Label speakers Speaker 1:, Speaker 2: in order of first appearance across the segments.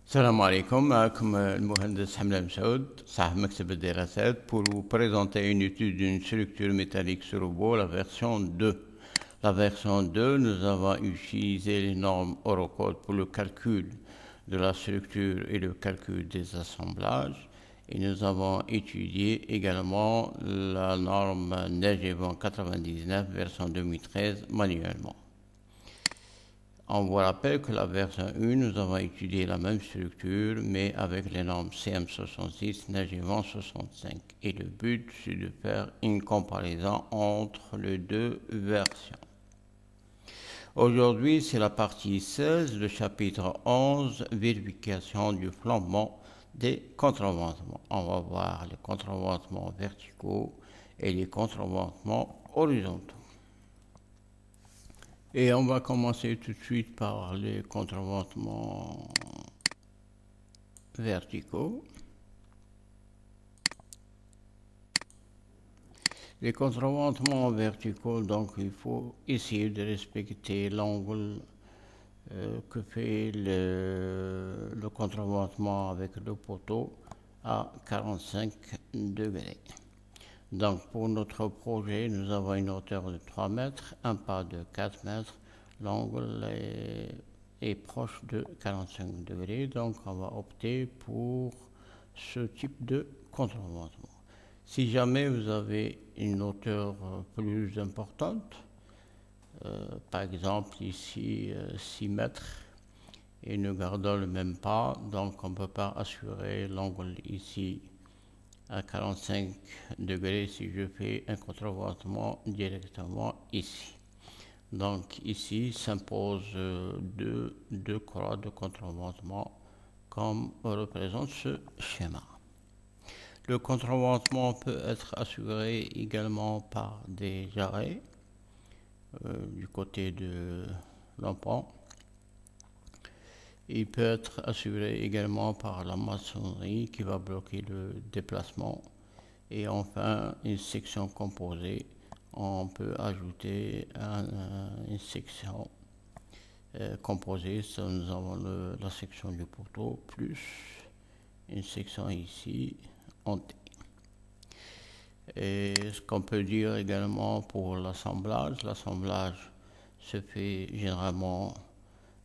Speaker 1: السلام عليكم معكم المهندس حملة مسعود صاحب مكتب الدراسات pour vous présenter une étude d'une structure métallique sur robot, la version 2. La version 2, nous avons utilisé les normes Eurocode pour le calcul de la structure et le calcul des assemblages. Et nous avons étudié également la norme NERGEVAN 99 version 2013 manuellement. On vous rappelle que la version 1, nous avons étudié la même structure, mais avec les normes CM66, NERGEVAN 65. Et le but, c'est de faire une comparaison entre les deux versions. Aujourd'hui, c'est la partie 16, le chapitre 11, vérification du flambement des contreventements. On va voir les contreventements verticaux et les contreventements horizontaux. Et on va commencer tout de suite par les contreventements verticaux. Les contreventements verticaux, donc il faut essayer de respecter l'angle que fait le contreventement avec le poteau à 45 degrés. Donc pour notre projet, nous avons une hauteur de 3 mètres, un pas de 4 mètres, l'angle est proche de 45 degrés, donc on va opter pour ce type de contreventement. Si jamais vous avez une hauteur plus importante, par exemple ici 6 mètres, et nous gardons le même pas, donc on ne peut pas assurer l'angle ici à 45 degrés si je fais un contreventement directement ici. Donc ici s'impose deux croix de contreventement comme représente ce schéma. Le contreventement peut être assuré également par des jarrets du côté de l'empont. Il peut être assuré également par la maçonnerie qui va bloquer le déplacement. Et enfin, une section composée, on peut ajouter une section composée. Ça, nous avons la section du poteau plus une section ici en T. Et ce qu'on peut dire également pour l'assemblage se fait généralement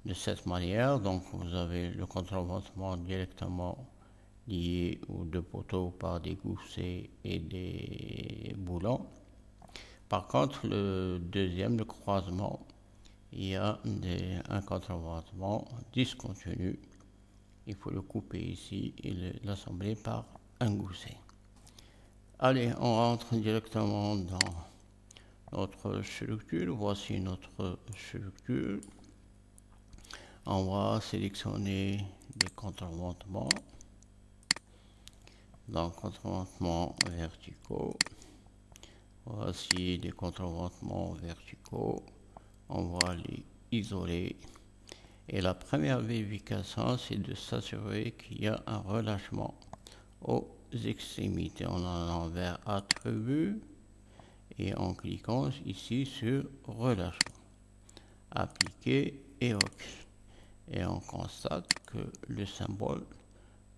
Speaker 1: de cette manière. Donc vous avez le contreventement directement lié aux deux poteaux par des goussets et des boulons. Par contre, le deuxième, le croisement, il y a un contreventement discontinu. Il faut le couper ici et l'assembler par un gousset. Allez, on rentre directement dans notre structure. Voici notre structure. On va sélectionner des contreventements. Donc, contreventements verticaux. Voici des contreventements verticaux. On va les isoler. Et la première vérification, c'est de s'assurer qu'il y a un relâchement aux extrémités. On en vers attribut et en cliquant ici sur relâchement. Appliquer et OK. Et on constate que le symbole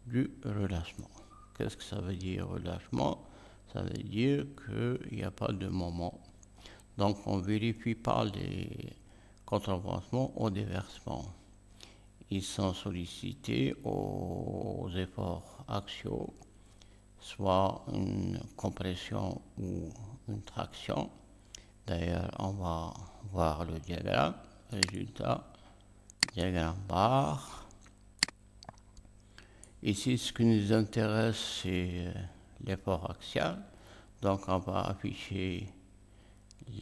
Speaker 1: du relâchement. Qu'est-ce que ça veut dire relâchement? Ça veut dire qu'il n'y a pas de moment. Donc on ne vérifie pas les contreventements au déversement. Ils sont sollicités aux efforts axiaux, soit une compression ou une traction. D'ailleurs, on va voir le diagramme. Résultat, diagramme barre. Ici, ce qui nous intéresse, c'est l'effort axial. Donc, on va afficher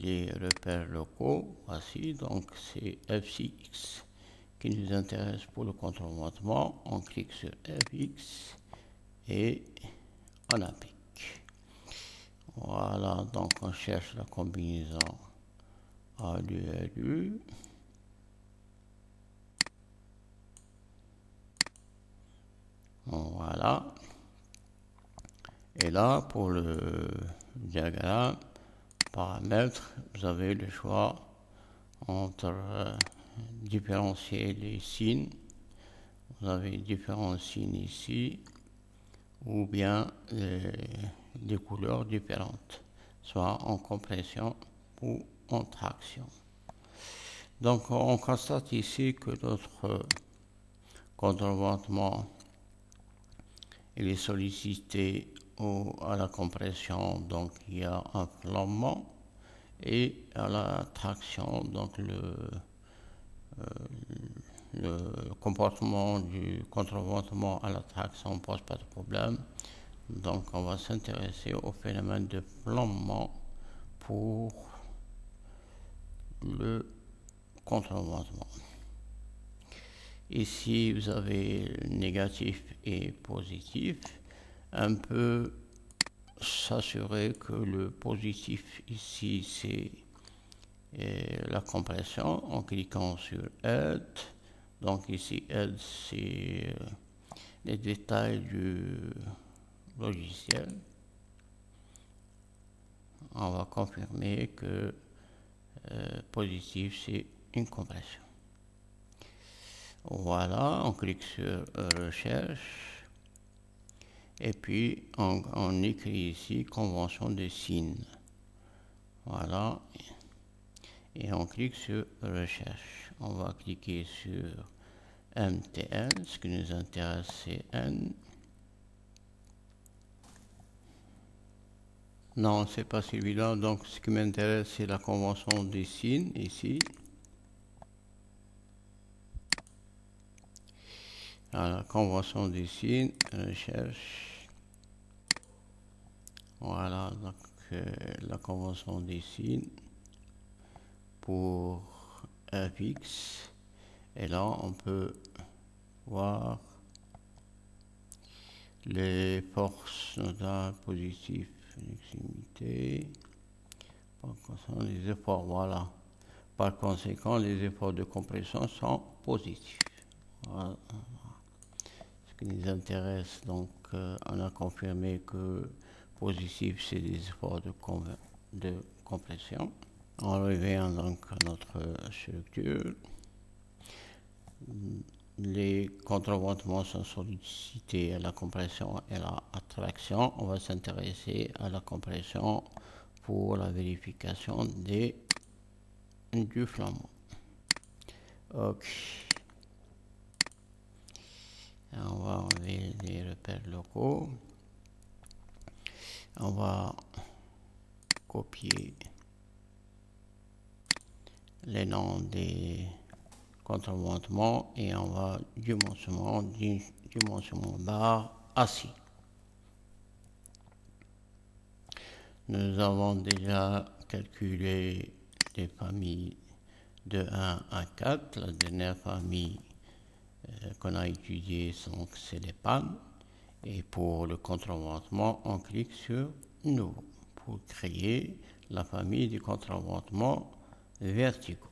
Speaker 1: les repères locaux. Voici, donc c'est FX qui nous intéresse pour le contreventement. On clique sur FX et on applique. Voilà, donc on cherche la combinaison ALU. Voilà. Et là, pour le diagramme, paramètres, vous avez le choix entre différencier les signes vous avez différents signes ici, ou bien des couleurs différentes, soit en compression ou en traction. Donc on constate ici que notre contreventement il est sollicité à la compression, donc il y a un flambement, et à la traction, donc le comportement du contreventement à la traction ne pose pas de problème. Donc on va s'intéresser au phénomène de flambement pour le contreventement. Ici vous avez négatif et positif. Un peu s'assurer que le positif ici c'est la compression en cliquant sur Add. Donc ici Add c'est les détails du logiciel. On va confirmer que positif c'est une compression. Voilà, on clique sur recherche et puis on écrit ici convention de signes. Voilà, et on clique sur recherche. On va cliquer sur MTN, ce qui nous intéresse c'est N. Non, c'est pas celui-là, donc ce qui m'intéresse c'est la convention des signes ici. Voilà, convention des signes, recherche. Voilà, donc la convention des signes pour fx. Et là, on peut voir les forces nodales positives, l'extrémité, les efforts, voilà. Par conséquent, les efforts de compression sont positifs. Voilà. Ce qui nous intéresse, donc, on a confirmé que positif, c'est des efforts de compression. On revient donc à notre structure. Les contreventements sont sollicités à la compression et à la traction. On va s'intéresser à la compression pour la vérification du flambement. Ok. On va enlever les repères locaux. On va copier les noms des contreventements et on va dimensionnement barre assis. Nous avons déjà calculé les familles de 1 à 4. La dernière famille qu'on a étudiée, c'est les pannes. Et pour le contreventement, on clique sur Nouveau pour créer la famille du contreventement verticaux.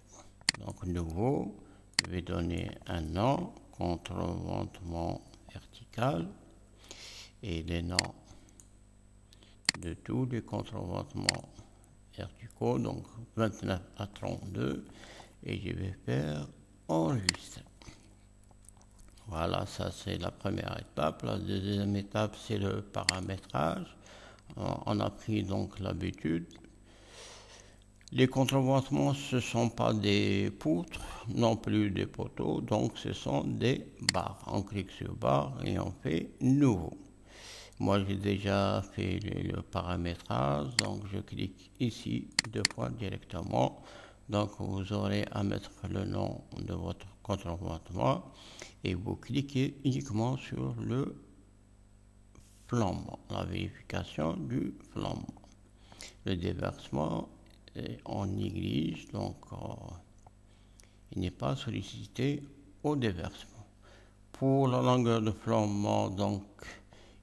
Speaker 1: Donc Nouveau, je vais donner un nom, contreventement vertical, et les noms de tous les contreventements verticaux, donc 29 à 32, et je vais faire enregistrer. Voilà, ça c'est la première étape. La deuxième étape, c'est le paramétrage. On a pris donc l'habitude. Les contreventements, ce ne sont pas des poutres, non plus des poteaux, donc ce sont des barres. On clique sur barre et on fait nouveau. Moi, j'ai déjà fait le paramétrage, donc je clique ici 2 fois directement. Donc, vous aurez à mettre le nom de votre contreventement et vous cliquez uniquement sur le flambement, la vérification du flambement. Le déversement, on néglige, donc il n'est pas sollicité au déversement. Pour la longueur de flambement, donc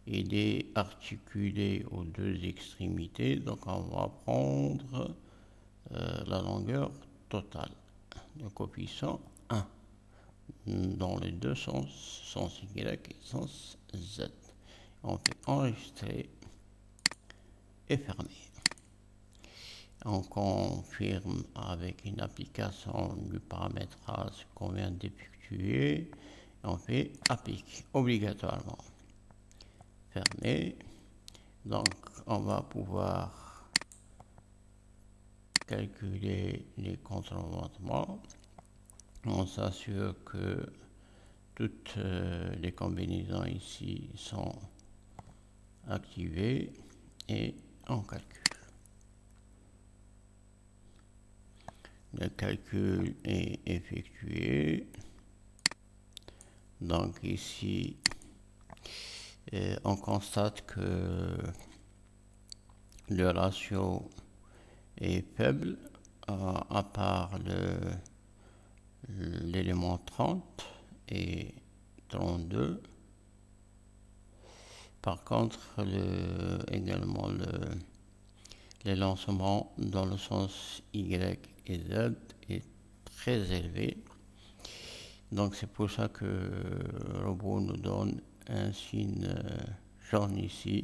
Speaker 1: il est articulé aux 2 extrémités, donc on va prendre la longueur totale, le coefficient 1, dans les 2 sens, sens Y et sens Z. On fait enregistrer et fermer. On confirme avec une application du paramétrage qu'on vient d'effectuer. On fait appliquer obligatoirement. Fermé. Donc on va pouvoir calculer les contreventements. On s'assure que toutes les combinaisons ici sont activées et on calcule. Le calcul est effectué. Donc ici, on constate que le ratio est faible, à part l'élément 30 et 32. Par contre, également les lancements dans le sens Y et Z est très élevé. Donc c'est pour ça que le robot nous donne un signe jaune ici.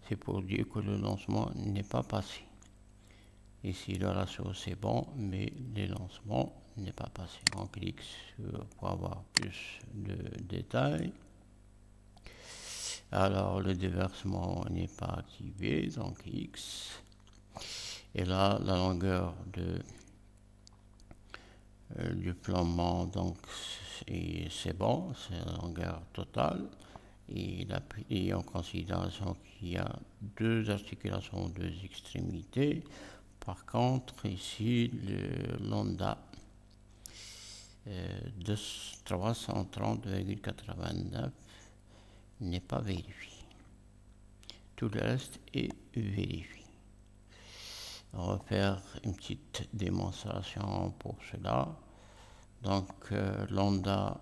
Speaker 1: C'est pour dire que le lancement n'est pas passé. Ici le ratio c'est bon, mais le lancement n'est pas passé. On clique pour avoir plus de détails. Alors le déversement n'est pas activé, donc X. Et là la longueur du plombement, donc c'est bon, c'est la longueur totale. Et il a pris en considération qu'il y a deux articulations, deux extrémités. Par contre, ici, le lambda de 330,89 n'est pas vérifié. Tout le reste est vérifié. On va faire une petite démonstration pour cela. Donc, lambda,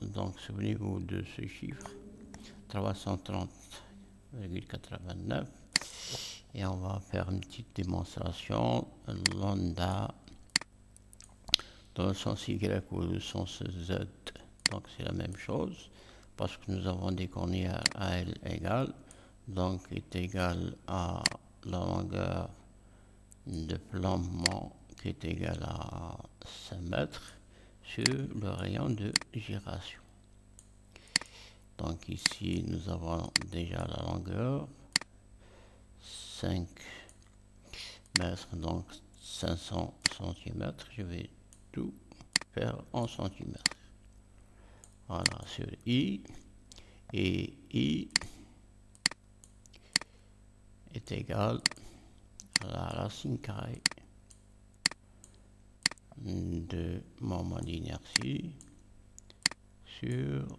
Speaker 1: donc souvenez-vous de ce chiffre, 330,89. Et on va faire une petite démonstration. Lambda dans le sens Y ou le sens Z. Donc c'est la même chose parce que nous avons des cornières à L égale. Donc est égal à la longueur de plombement qui est égal à 5 mètres sur le rayon de giration. Donc ici nous avons déjà la longueur 5 mètres, donc 500 cm. Je vais tout faire en centimètres. Voilà, sur I, et I est égal à la racine carrée de moment d'inertie sur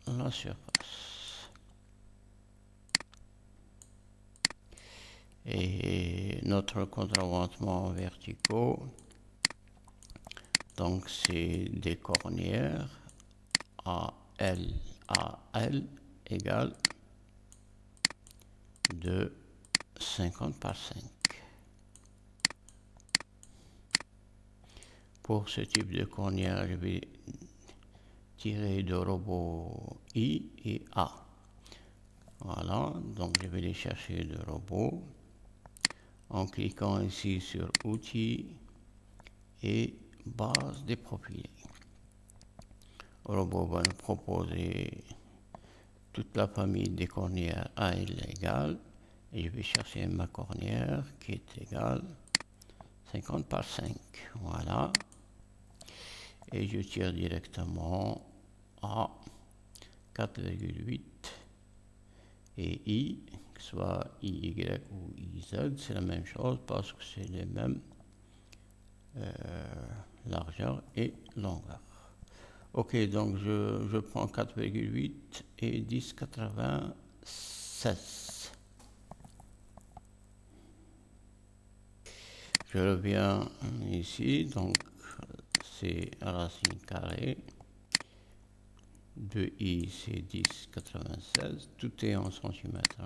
Speaker 1: la surface. Et notre contreventement verticaux, donc c'est des cornières à L égale de 50 par 5. Pour ce type de cornière, je vais tirer de robot I et A. Voilà, donc je vais les chercher de robot en cliquant ici sur outils et base des profilés. Le robot va nous proposer toute la famille des cornières à L égale et je vais chercher ma cornière qui est égale 50 par 5. Voilà. Et je tire directement à 4,8 et I, que ce soit IY ou IZ, c'est la même chose parce que c'est les mêmes largeur et longueur. Ok, donc je prends 4,8 et 10,96. Je reviens ici, donc c'est racine carrée. De I c'est 10,96. Tout est en centimètres.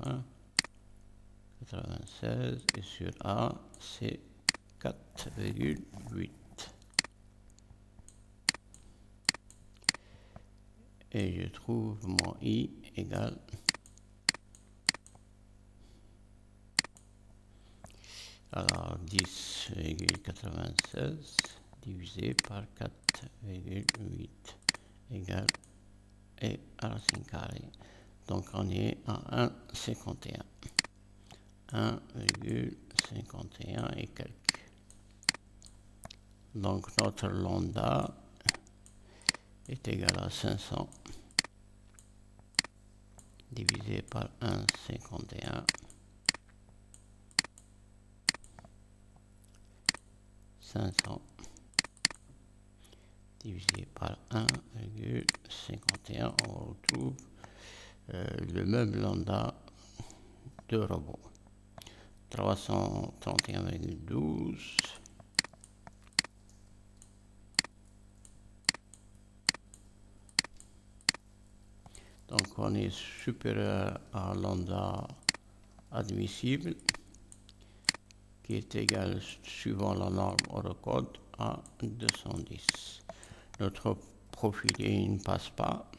Speaker 1: 96 et sur A c'est 4,8. Et je trouve mon I égale alors 10,96 divisé par 4,8 égale et racine carrée. Donc on est à 1,51. 1,51 et quelques. Donc notre lambda est égal à 500 divisé par 1,51. 500 divisé par 1,51, on retrouve le même lambda de robot. 331,12. Donc on est supérieur à lambda admissible qui est égal, suivant la norme Eurocode, à 210. Notre profilé ne passe pas.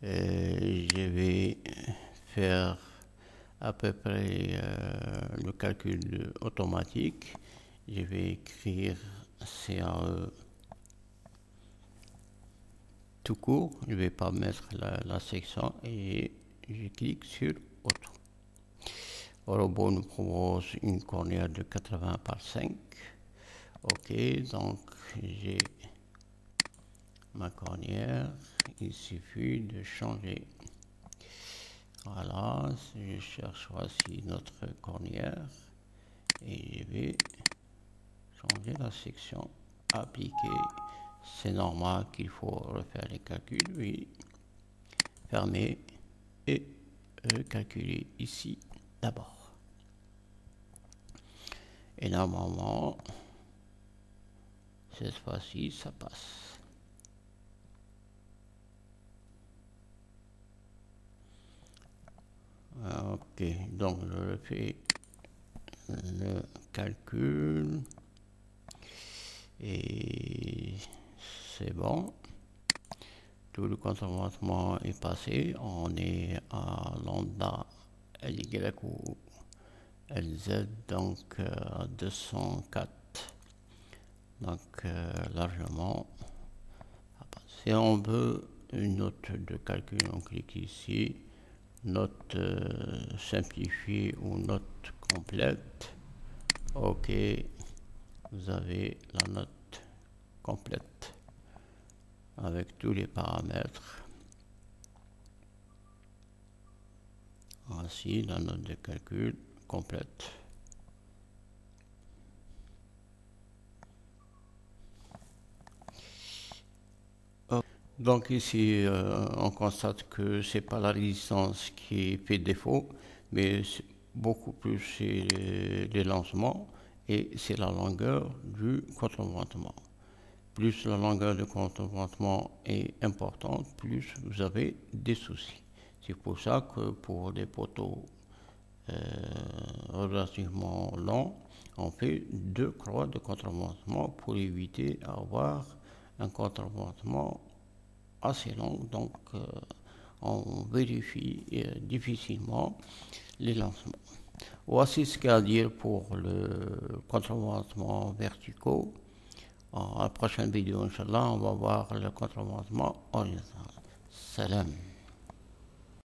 Speaker 1: Je vais faire à peu près le calcul automatique. Je vais écrire CAE tout court. Je ne vais pas mettre la section et je clique sur Auto. Le robot nous propose une cornière de 80 par 5. Ok, donc j'ai ma cornière. Il suffit de changer. Voilà, je cherche voici notre cornière et je vais changer la section appliquer. C'est normal qu'il faut refaire les calculs, oui. Fermer et calculer ici d'abord. Et normalement, cette fois-ci, ça passe. Ok, donc je fais le calcul et c'est bon. Tout le contournement est passé. On est à lambda LY ou LZ, donc à 204. Donc largement. Si on veut une note de calcul, on clique ici. Note simplifiée ou note complète. Ok, vous avez la note complète avec tous les paramètres. Voici la note de calcul complète. Donc ici, on constate que c'est pas la résistance qui fait défaut, mais beaucoup plus c'est les lancements et c'est la longueur du contreventement. Plus la longueur du contreventement est importante, plus vous avez des soucis. C'est pour ça que pour des poteaux relativement longs, on fait 2 croix de contreventement pour éviter d'avoir un contreventement assez long, donc on vérifie difficilement les lancements. Voici ce qu'il y a à dire pour le contreventement verticaux. À la prochaine vidéo, Inch'Allah, on va voir le contreventement horizontal. Salam.